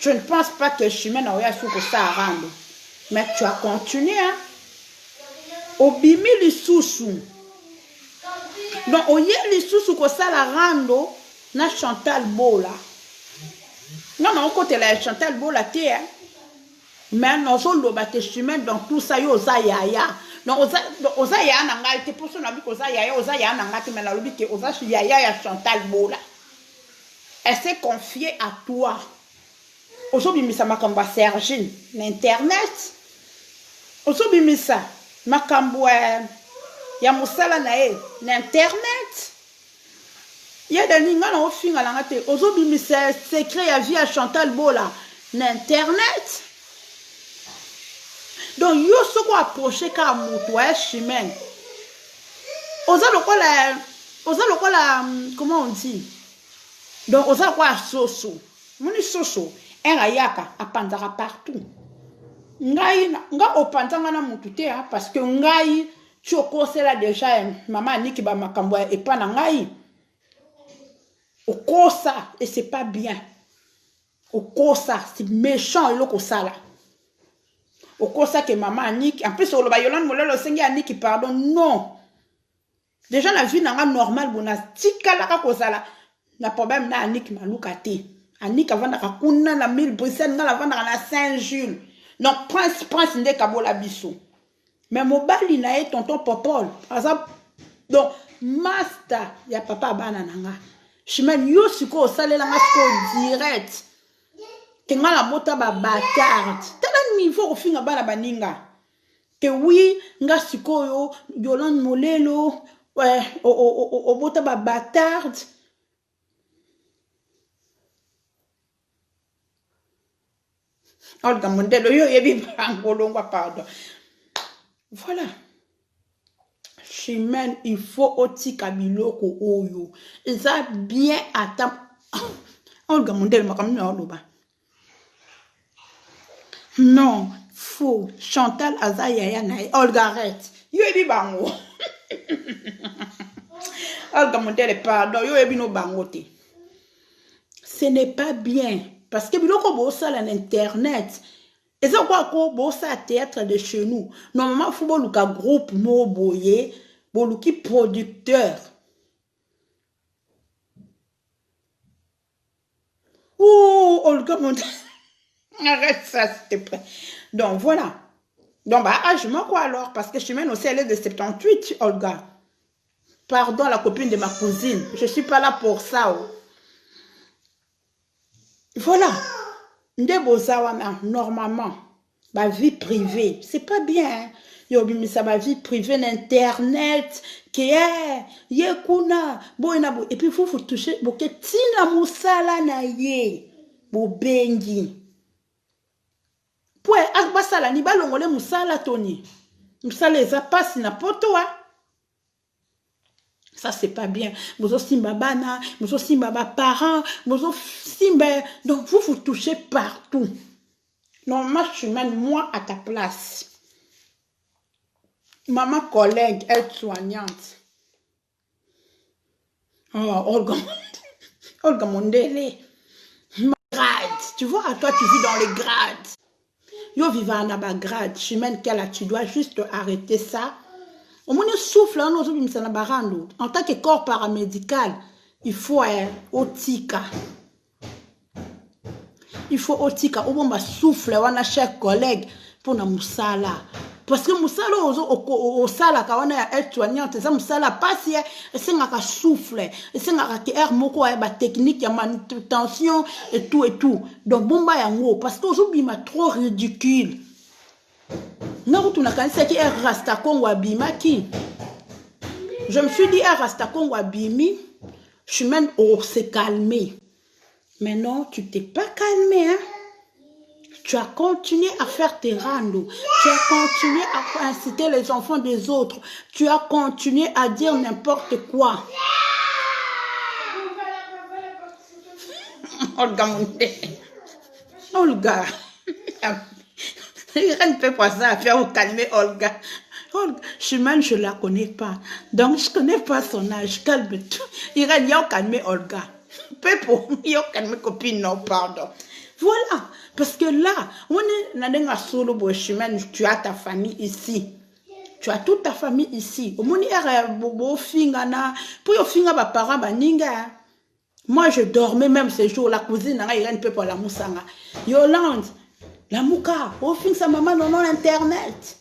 Je ne pense pas que chemin a eu que ça à rendre. Mais tu as continué, hein. Obimi li sousou. Donc, oye li sousou que ça la rando na Chantal Bola. Non, non, côté la Chantal Bola, t'es, hein. Mais nous sommes le chemin dans tout ça, yo za yaya. Donc, oza yaya nanga, te pour son ami oza yaya nanga, te mena lobi ke oza yaya ya Chantal Bola. Elle s'est confiée à toi. Aujourd'hui, misa makamba Sergine, l'internet. Aujourd'hui, misa makambo ya musala na e, l'internet. Il y a des lignes là au fin à la rate. Aujourd'hui, misa secret ya vie à Chantal Bola, l'internet. Donc, yo se quoi approcher car moutoué chemin. Oza le quoi comment on dit? Donc, oza quoi soso. Moni soso. Erayaka apandara partout. Ngai nga opantanga na mutute hein, parce que ngai choko c'est là déjà maman Niki ba makambo et pas na ngai. Okosa et c'est pas bien. Okosa c'est méchant et loko sala. Okosa que maman Niki en plus on va Yolande molelo sengi Niki pardon non. Déjà la vie n'a normal bona tika la ka kozala na problème na Niki malukate. Annick avant de rakuna na 1000 Bruxelles na avant na Saint-Jules. Donc prince ndé kabola biso. Mais mobali na e tonton Popol. Par exemple donc master ya papa bana nanga. Chemin yo siko salela ngasko direct. Kenga la mota ba bâtard. Tala niveau au finga bana baninga. Que oui, nga siko yo Yolande Molelo ouais o mota ba bâtard. Olga Mondelo, yo yebi bangolongwa pardon. Voilà. Chemin, il faut oti kabiloko oyo. Ça bien attend. Olga Mondelo makamni oloba. Non, faux. Chantal Azaya nae. Olga arrête. Yo yebi bango. Olga Mondelo pardon, yo yebi no bangote. Ce n'est pas bien. Parce que biloko bosa la internet. Et ça quoi ko bosa théâtre de chez nous. Normalement faut boluka groupe mo boye, boluki producteur. Oh Olga mon arrête ça s'il te plaît. Donc voilà. Donc bah je m'en quoi alors parce que je suis même au CL de 78 Olga. Pardon la copine de ma cousine. Je suis pas là pour ça. Oh. Voilà. Normalement, ma vie privée, c'est pas bien. Yo bimisa ma vie privée d'internet qui est yekuna boina et puis faut toucher boke tina musala na ye bo bengi. Pour akbasala ni balongole musala toni. Musala eza passe na poto wa. Ça, c'est pas bien. Vous aussi, ma bana, vous aussi, ma parents, vous aussi, donc vous touchez partout. Normalement, je mets moi à ta place. Maman collègue, aide-soignante. Oh, Olga Mondele. Grade. Tu vois, toi, tu vis dans les grades. Yo vivant dans ma grade. Je mets qu'elle tu dois juste arrêter ça. Au moins, souffle, en tant que corps paramédical, il faut otika. Il faut otika. Au moins, souffle, on a cher collègue pour na musala. Parce que musala, au sala, quand on a aide-soignante, ça musala passe, c'est un souffle, c'est un air moko, technique, il y a manutention et tout et tout. Donc, bon, parce que aujourd'hui, il m'a trop ridicule. Non, tu n'as qu'à dire qu'il y a Rasta Congo Abimaki. Je me suis dit, Rasta Congo Abimi, je suis même s'est calmé. Mais non, tu t'es pas calmé, hein. Tu as continué à faire tes randos. Tu as continué à inciter les enfants des autres. Tu as continué à dire n'importe quoi. Olga Mondé. Olga. Rien ne peut pas ça à faire au calmer Olga. Olga, je ne la connais pas. Donc, je ne connais pas son âge. Calme-toi. Il y a au calmer Olga. Pepo, yo kan mes copines, non, pardon. Voilà, parce que là, on est dans un solo chemin, tu as ta famille ici. Tu as toute ta famille ici. Au moins, il y a beau fingana, pour yo finga ba parents ba ninga. Moi, je dormais même ces jours, la cousine, il y a un peu pour la moussanga. Yolande, la mouka, au fin sa maman non internet.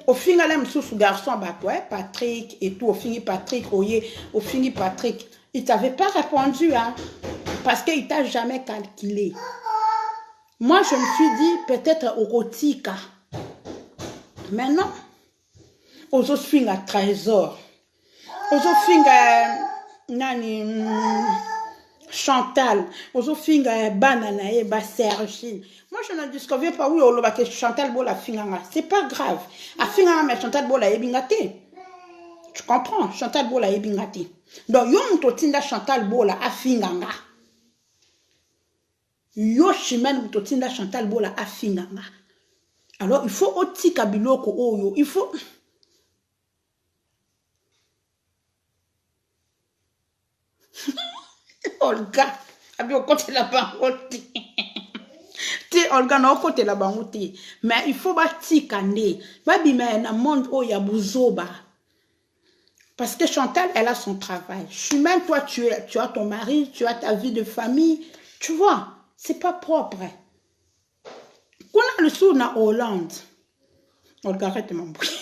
Au fin, elle aime sous garçon, bah, ouais, Patrick et tout, au fin, Patrick, au fin, Patrick. Il t'avait pas répondu, hein, parce qu'il t'a jamais calculé. Moi, je me suis dit, peut-être au Rotika. Mais non. Aux autres fins à trésor. Aux autres fins à nani Chantal. Aux autres fins à banana et Sergine. Moi, je ne discouvre pas où on que Chantal Bola finanga. C'est pas grave. A finanga mais Chantal Bola est bingate. Tu comprends? Chantal Bola est bingate. Donc, yo mutotinda Chantal Bola a finganga. Yo chimène mutotinda Chantal Bola a finganga. Alors, il faut oti kabiloko oyo. Il faut... Olga, abi au côté la bangote. Tu Olga na au côté la bangote. Mais il faut bâtir kande. Babi mais na monde où il y a bouzoba. Parce que Chantal, elle a son travail. Chimène, toi, tu as ton mari, tu as ta vie de famille. Tu vois, c'est pas propre. Qu'on a le sou na Hollande. Olga, arrête de m'embrouiller.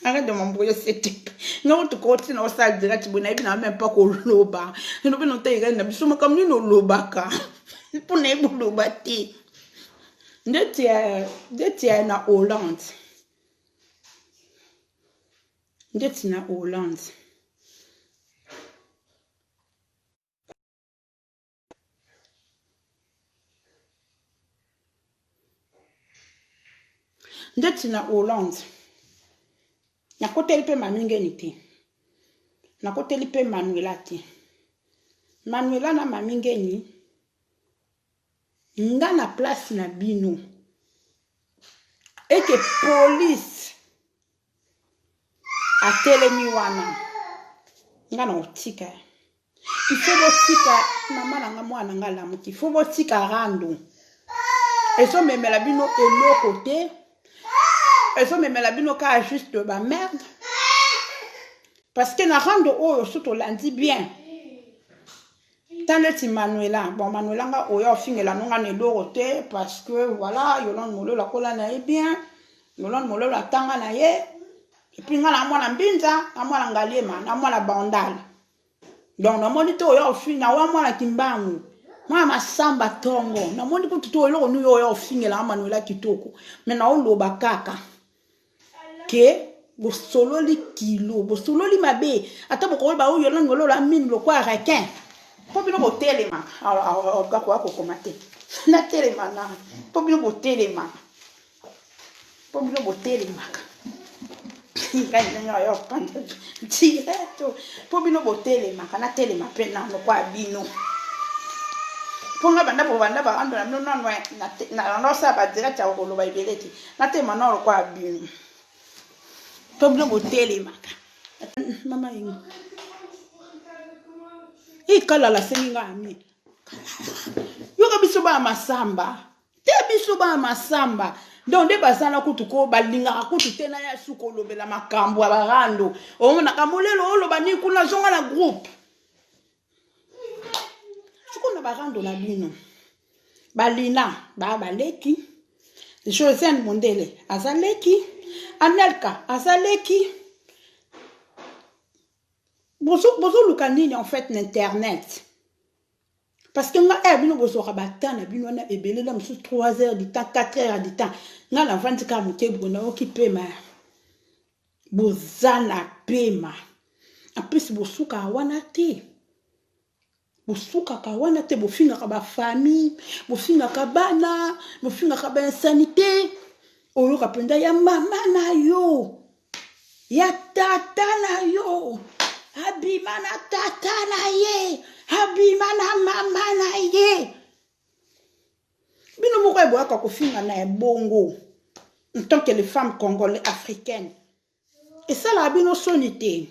Arrête de m'embrouiller, c'est type. Non, tu continues au salle direct, tu n'as même pas qu'on loba. Tu n'as pas noté, tu n'as comme nous, lobaka. Pour ne pas lobati. De tiens na Hollande. De tiens na Hollande. De tiens na Hollande. Na côté lipe mamingeni te. Na côté lipe Manuela te. Manuela na mamingeni. Nga na place na bino. Et que police a telemi wana. Nga na otika. Il faut botika mama na nga mwana nga lamuki. Il faut botika rando. Et so me la bino elo côté. Et ça me met la bino ka juste ba merde. Parce que na rando oyo surtout lundi bien. Tant le ti Manuela, bon Manuela nga oyo fingela nonga ne lorote parce que voilà, Yolande molo la kola na e bien. Yolande molo la tanga na ye. Et puis nga na mwana mbinza, na mwana ngalema, na mwana bandal. Donc na moni to oyo finga wa mwana kimbangu. Mwana masamba tongo. Na moni ko tuto oyo nu oyo fingela Manuela kitoko. Mais na oloba kaka. Que bosololi kilo bosololi mabe ata boko ba oyo Yolande ngolo la mine lo kwa requin po bino botelema alors ga kwa ko komate na telema na po bino botelema ka nya yo panda direto po bino botelema kana telema pe na lo kwa bino po nga banda ba ando na no na no sa ba direct ya ko lo ba ibeleti na tema na lo kwa bino. Problem hôtel maka. Mama yingo. Ikala la seninga ami. Yoka biso ba masamba. Te biso ba masamba. Donc de basana kutuko balinga kutu tena ya suko lobela makambo ya barando. Omona kamolelo olo bani kuna zonga na groupe. Suko na barando na bino. Balina ba baleki. Josiane Mondele azaleki. Anelka, azaleki. Bozo lukanini en fait l'internet. Parce que nga bino bozo rabatana bino na ebele la msu 3 heures du temps, 4 heures du temps. Nga la vandi ka muke bona okipe ma. Bozana pema. En plus bosuka wana te. Bosuka ka wana te bofinga ka ba famille, bofinga ka bana, bofinga ka ba insanité. Oyo kapenda ya mama na yo. Ya tata na yo. Abima na tata na ye. Abima na mama na ye. Bino moko ebo aka kofinga na ebongo. En tant que les femmes congolaises africaines. Et ça la bino sonité.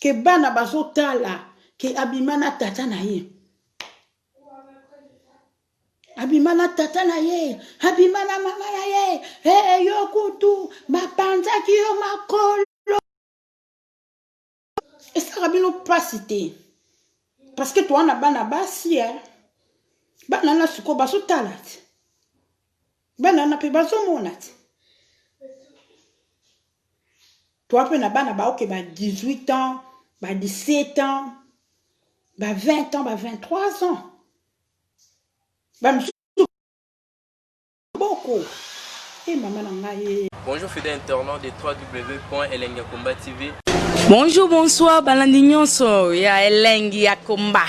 ke bana bazotala ke abimana tata na ye. Abimana tata na ye, abimana mama na ye, hey yo kutu, mapanza ki yo makolo. Et ça rabino pas cité. Parce que toi on a bana basi hein. Bana na suko baso talat. Bana na pe baso monat. Toi pe na bana ba ok ba 18 ans, ba 17 ans, ba 20 ans, ba 23 ans. Beaucoup. Et maman nangaye. Bonjour fidèles internautes de www.elengiakomba TV. Bonjour, bonsoir, Balandinionso, ya Elengi Yakomba,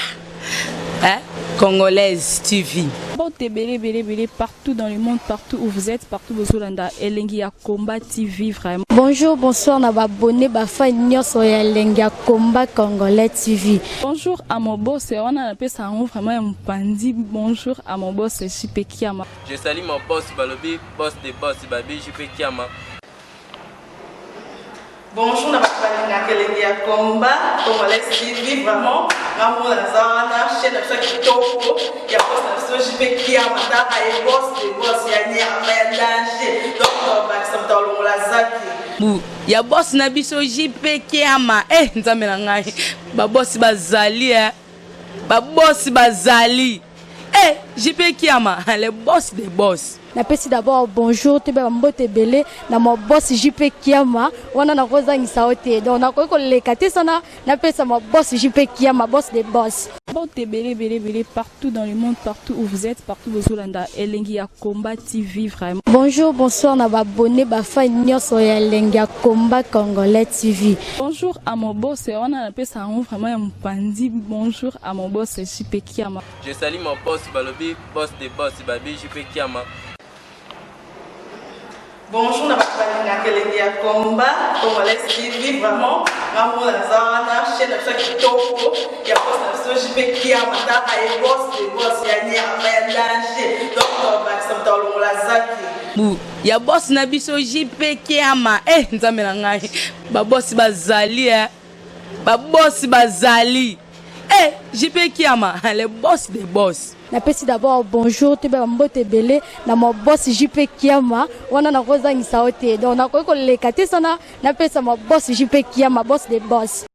Congolaise TV. Bon, bélé, partout dans le monde, partout où vous êtes, partout où vous êtes, Elengi Yakomba TV, vraiment. Bonjour, bonsoir, na abonné, fa nyonso ya Elengi Yakomba Congolais TV. Bonjour à mon boss, on a appelé ça vraiment un pandi. Bonjour à mon boss, JP Kiama. Je salue mon boss Balobi, boss des boss, Babi, JP Kiama. Bonjour, na Elengi Yakomba Congolais TV, vraiment. Maman Lazana, chaîne de chaque kitoko, ya boss na JP Kiama, ta ay boss des boss, ya ni amélange. Donc, bah, ça me donne la zaki. Ya boss na biso JP Kiama, nzambe na ngai. Ba boss bazali, ba boss bazali. JP Kiama, le boss des boss. Napesi d'abord bonjour, te ba mbote belé na mo boss JP Kiama, wana na kozangisa ote. Donc na ko lekate sana, napesa mo boss JP Kiama, boss des boss. Bon, bélé, partout dans le monde, partout où vous êtes, partout où vous êtes, Elengi Yakomba TV, vraiment. Bonjour, bonsoir, na abonné, fa nyonso ya Elengi Yakomba Congolais TV. Bonjour à mon boss, on a appelé ça vraiment un pandi. Bonjour à mon boss, JP Kiama. Je salue mon boss Balobi, boss des boss, Babi, JP Kiama. Bonjour, Elengi Yakomba Congolais TV, vraiment. Maman Lazana, chaîne de chaque kitoko, ya boss na JP Kiama, ta ay boss des boss, ya ni amélange. Donc, bah, ça me donne la zaki. Ya boss na biso JP Kiama, nzambe na ngai. Ba boss bazali, ba boss bazali. JP Kiama, le boss des boss. Napesi d'abord bonjour, te ba mbote belé na mo boss JP Kiama, wana na kozangisa ote. Donc na ko lekate sana, napesa mo boss JP Kiama, boss des boss.